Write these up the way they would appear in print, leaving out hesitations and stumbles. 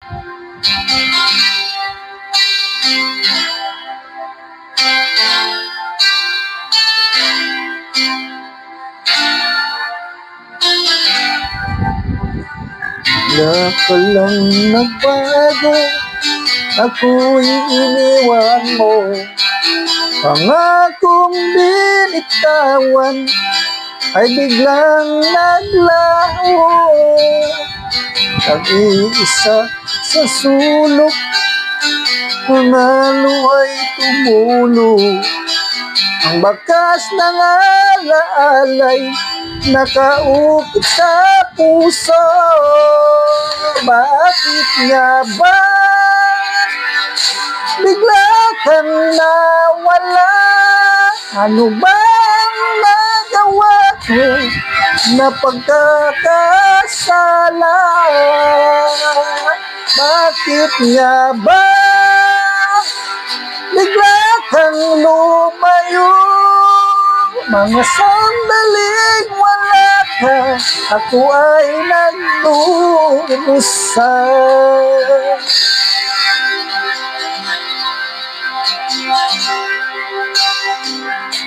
Bigla ka lang nagbago, ako'y iniwan mo. Pangakong binitawan ay biglang naglaho. Nag-iisa sa sulok, mga luhay tumulo. Ang bakas ng alaalay nakaukit sa puso. Bakit nga ba bigla kang nawala? Ano bang nagawa ko na pagkakasala? Bakit nga ba bigla kang lumayo? Mga sandaling wala ka, ako ay nagdurusa.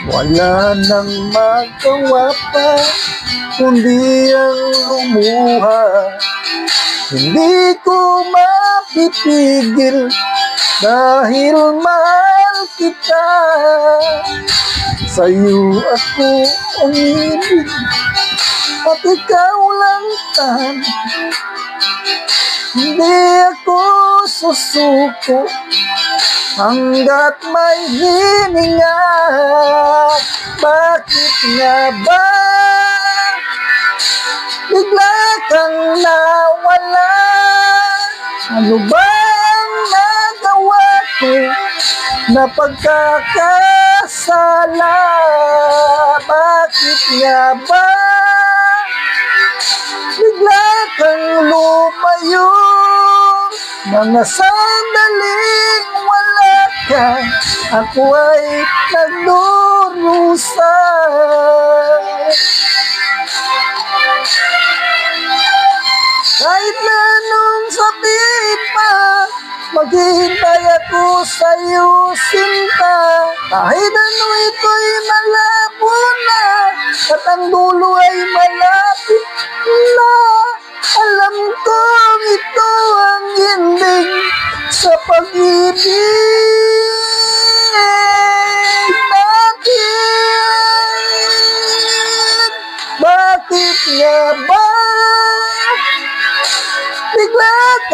Wala nang magawa pa, kundi ang lumuha. Hindi ko mapipigil dahil mahal kita. Sa'yo ako umibig at ikaw lang tan. Hindi ako susuko hanggat may hininga. Bakit nga ba bigla kang nawala? Ano bang nagawa ko na pagkakasala? Bakit nga ba bigla kang lumayo? Mga sandaling wala ka, ako ay nagdurusa. Kahit na anong sabihin pa, maghihintay ako sa'yo, sinta. Kahit ano ito'y malabo na, at ang dulo ay malapit na. Alam kong ito ang ending sa pag-ibig.